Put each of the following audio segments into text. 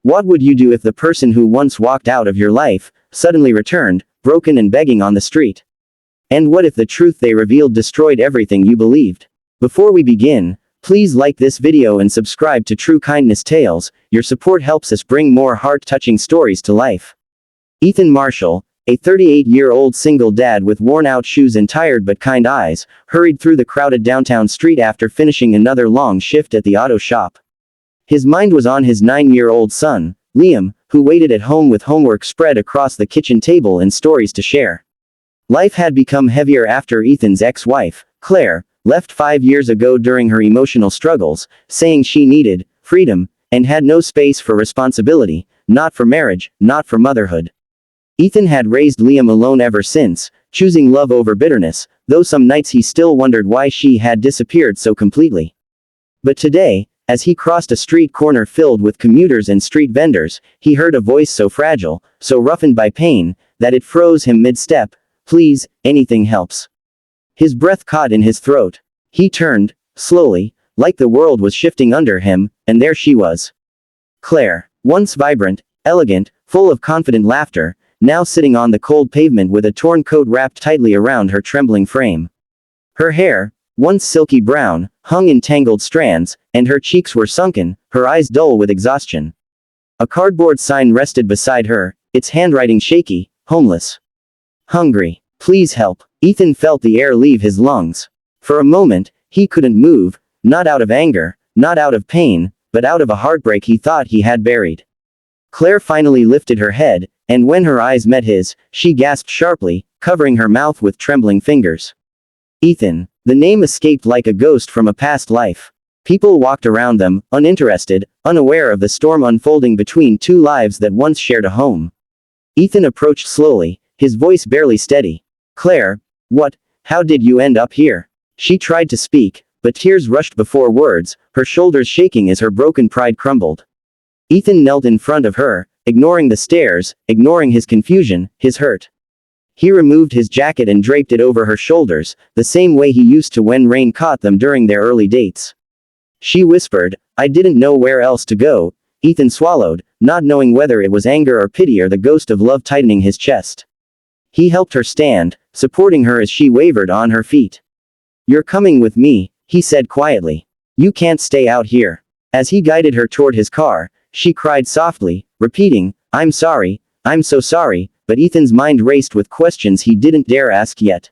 What would you do if the person who once walked out of your life suddenly returned, broken and begging on the street? And what if the truth they revealed destroyed everything you believed? Before we begin, please like this video and subscribe to True Kindness Tales. Your support helps us bring more heart-touching stories to life. Ethan Marshall, a 38-year-old single dad with worn-out shoes and tired but kind eyes, hurried through the crowded downtown street after finishing another long shift at the auto shop. His mind was on his 9-year-old son, Liam, who waited at home with homework spread across the kitchen table and stories to share. Life had become heavier after Ethan's ex-wife, Claire, left 5 years ago during her emotional struggles, saying she needed freedom and had no space for responsibility, not for marriage, not for motherhood. Ethan had raised Liam alone ever since, choosing love over bitterness, though some nights he still wondered why she had disappeared so completely. But today, as he crossed a street corner filled with commuters and street vendors, he heard a voice so fragile, so roughened by pain, that it froze him mid-step. "Please, anything helps." His breath caught in his throat. He turned, slowly, like the world was shifting under him, and there she was. Claire, once vibrant, elegant, full of confident laughter, now sitting on the cold pavement with a torn coat wrapped tightly around her trembling frame. Her hair, once silky brown, hung in tangled strands, and her cheeks were sunken, her eyes dull with exhaustion. A cardboard sign rested beside her, its handwriting shaky, "Homeless. Hungry. Please help." Ethan felt the air leave his lungs. For a moment, he couldn't move, not out of anger, not out of pain, but out of a heartbreak he thought he had buried. Claire finally lifted her head, and when her eyes met his, she gasped sharply, covering her mouth with trembling fingers. Ethan. The name escaped like a ghost from a past life. People walked around them, uninterested, unaware of the storm unfolding between two lives that once shared a home. Ethan approached slowly, his voice barely steady. "Claire, how did you end up here?" She tried to speak, but tears rushed before words, her shoulders shaking as her broken pride crumbled. Ethan knelt in front of her, ignoring the stares, ignoring his confusion, his hurt. He removed his jacket and draped it over her shoulders, the same way he used to when rain caught them during their early dates. She whispered, "I didn't know where else to go." Ethan swallowed, not knowing whether it was anger or pity or the ghost of love tightening his chest. He helped her stand, supporting her as she wavered on her feet. "You're coming with me," he said quietly. "You can't stay out here." As he guided her toward his car, she cried softly, repeating, "I'm sorry, I'm so sorry," but Ethan's mind raced with questions he didn't dare ask yet.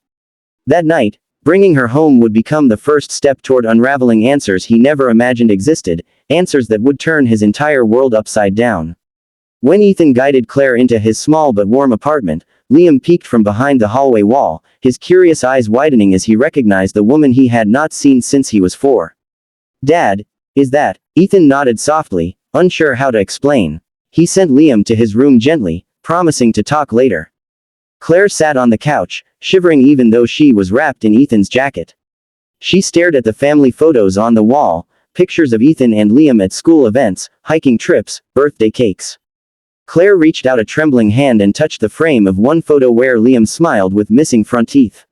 That night, bringing her home would become the first step toward unraveling answers he never imagined existed, answers that would turn his entire world upside down. When Ethan guided Claire into his small but warm apartment, Liam peeked from behind the hallway wall, his curious eyes widening as he recognized the woman he had not seen since he was 4. "Dad, is that?" Ethan nodded softly, unsure how to explain. He sent Liam to his room gently, promising to talk later. Claire sat on the couch, shivering even though she was wrapped in Ethan's jacket. She stared at the family photos on the wall, pictures of Ethan and Liam at school events, hiking trips, birthday cakes. Claire reached out a trembling hand and touched the frame of one photo where Liam smiled with missing front teeth.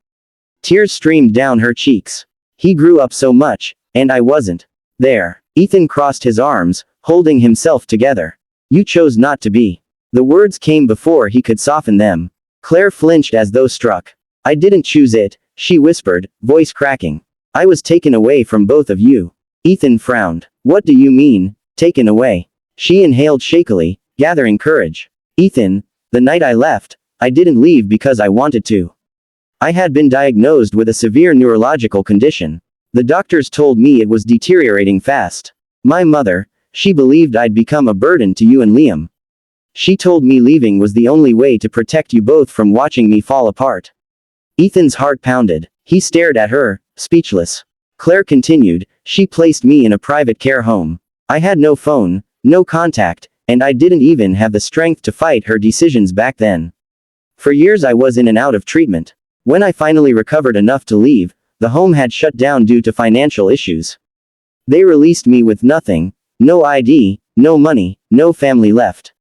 Tears streamed down her cheeks. "He grew up so much, and I wasn't there." Ethan crossed his arms, holding himself together. "You chose not to be." The words came before he could soften them. Claire flinched as though struck. "I didn't choose it," she whispered, voice cracking. "I was taken away from both of you." Ethan frowned. "What do you mean, taken away?" She inhaled shakily, gathering courage. "Ethan, the night I left, I didn't leave because I wanted to. I had been diagnosed with a severe neurological condition. The doctors told me it was deteriorating fast. My mother, she believed I'd become a burden to you and Liam. She told me leaving was the only way to protect you both from watching me fall apart." Ethan's heart pounded. He stared at her, speechless. Claire continued, "She placed me in a private care home. I had no phone, no contact, and I didn't even have the strength to fight her decisions back then. For years I was in and out of treatment. When I finally recovered enough to leave, the home had shut down due to financial issues. They released me with nothing, no ID, no money, no family left.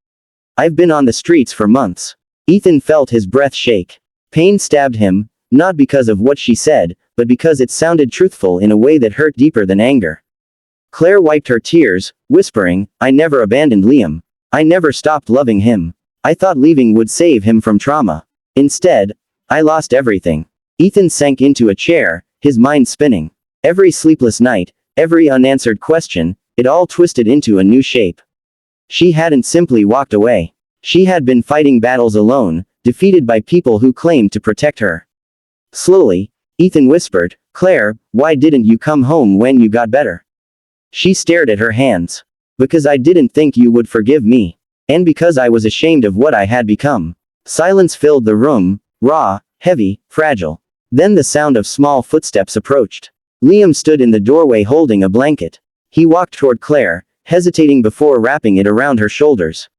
I've been on the streets for months." Ethan felt his breath shake. Pain stabbed him, not because of what she said, but because it sounded truthful in a way that hurt deeper than anger. Claire wiped her tears, whispering, "I never abandoned Liam. I never stopped loving him. I thought leaving would save him from trauma. Instead, I lost everything. Ethan sank into a chair, his mind spinning. Every sleepless night, every unanswered question, it all twisted into a new shape. She hadn't simply walked away. She had been fighting battles alone, defeated by people who claimed to protect her. Slowly, Ethan whispered, "Claire, why didn't you come home when you got better?" She stared at her hands. "Because I didn't think you would forgive me. And because I was ashamed of what I had become." Silence filled the room, raw, heavy, fragile. Then the sound of small footsteps approached. Liam stood in the doorway holding a blanket. He walked toward Claire, hesitating before wrapping it around her shoulders.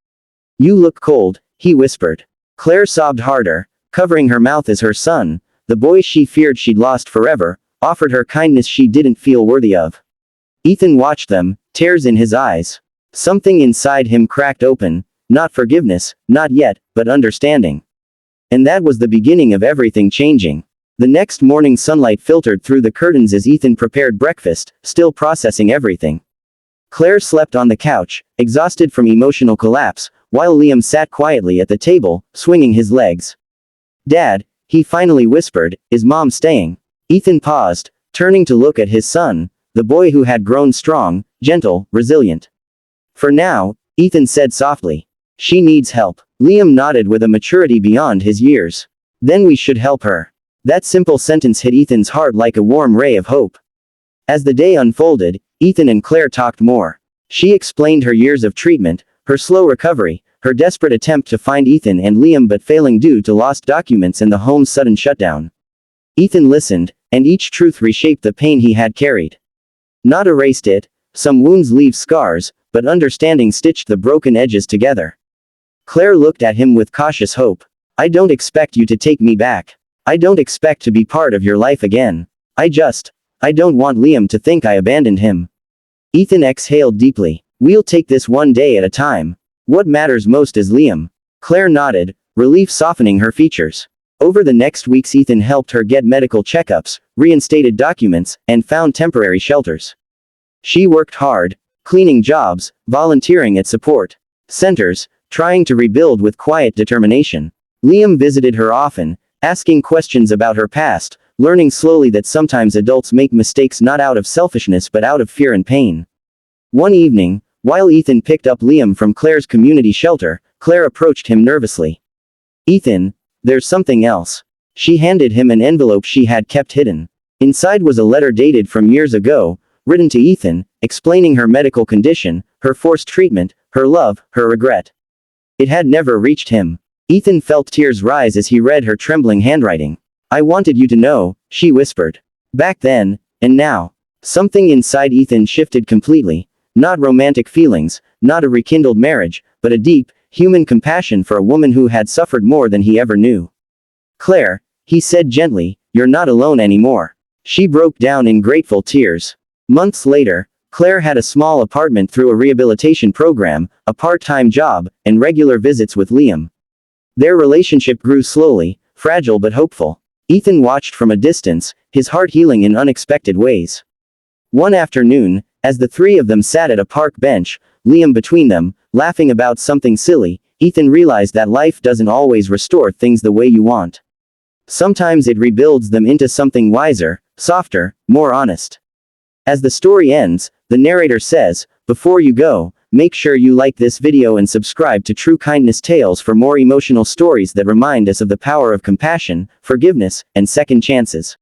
"You look cold," he whispered. Claire sobbed harder, covering her mouth as her son, the boy she feared she'd lost forever, offered her kindness she didn't feel worthy of. Ethan watched them, tears in his eyes. Something inside him cracked open, not forgiveness, not yet, but understanding. And that was the beginning of everything changing. The next morning sunlight filtered through the curtains as Ethan prepared breakfast, still processing everything. Claire slept on the couch, exhausted from emotional collapse, while Liam sat quietly at the table, swinging his legs. "Dad," he finally whispered, "is Mom staying?" Ethan paused, turning to look at his son, the boy who had grown strong, gentle, resilient. "For now," Ethan said softly. "She needs help." Liam nodded with a maturity beyond his years. "Then we should help her." That simple sentence hit Ethan's heart like a warm ray of hope. As the day unfolded, Ethan and Claire talked more. She explained her years of treatment, her slow recovery, her desperate attempt to find Ethan and Liam but failing due to lost documents and the home's sudden shutdown. Ethan listened, and each truth reshaped the pain he had carried. Not erased it. Some wounds leave scars, but understanding stitched the broken edges together. Claire looked at him with cautious hope. "I don't expect you to take me back. I don't expect to be part of your life again. I don't want Liam to think I abandoned him." Ethan exhaled deeply. "We'll take this one day at a time. What matters most is Liam." Claire nodded, relief softening her features. Over the next weeks Ethan helped her get medical checkups, reinstated documents, and found temporary shelters. She worked hard, cleaning jobs, volunteering at support centers, trying to rebuild with quiet determination. Liam visited her often, asking questions about her past, learning slowly that sometimes adults make mistakes not out of selfishness but out of fear and pain. One evening, while Ethan picked up Liam from Claire's community shelter, Claire approached him nervously. "Ethan, there's something else." She handed him an envelope she had kept hidden. Inside was a letter dated from years ago, written to Ethan, explaining her medical condition, her forced treatment, her love, her regret. It had never reached him. Ethan felt tears rise as he read her trembling handwriting. "I wanted you to know," she whispered. "Back then, and now." Something inside Ethan shifted completely. Not romantic feelings, not a rekindled marriage, but a deep, human compassion for a woman who had suffered more than he ever knew. "Claire," he said gently, "you're not alone anymore." She broke down in grateful tears. Months later, Claire had a small apartment through a rehabilitation program, a part-time job, and regular visits with Liam. Their relationship grew slowly, fragile but hopeful. Ethan watched from a distance, his heart healing in unexpected ways. One afternoon, as the three of them sat at a park bench, Liam between them, laughing about something silly, Ethan realized that life doesn't always restore things the way you want. Sometimes it rebuilds them into something wiser, softer, more honest. As the story ends, the narrator says, "Before you go, make sure you like this video and subscribe to True Kindness Tales for more emotional stories that remind us of the power of compassion, forgiveness, and second chances."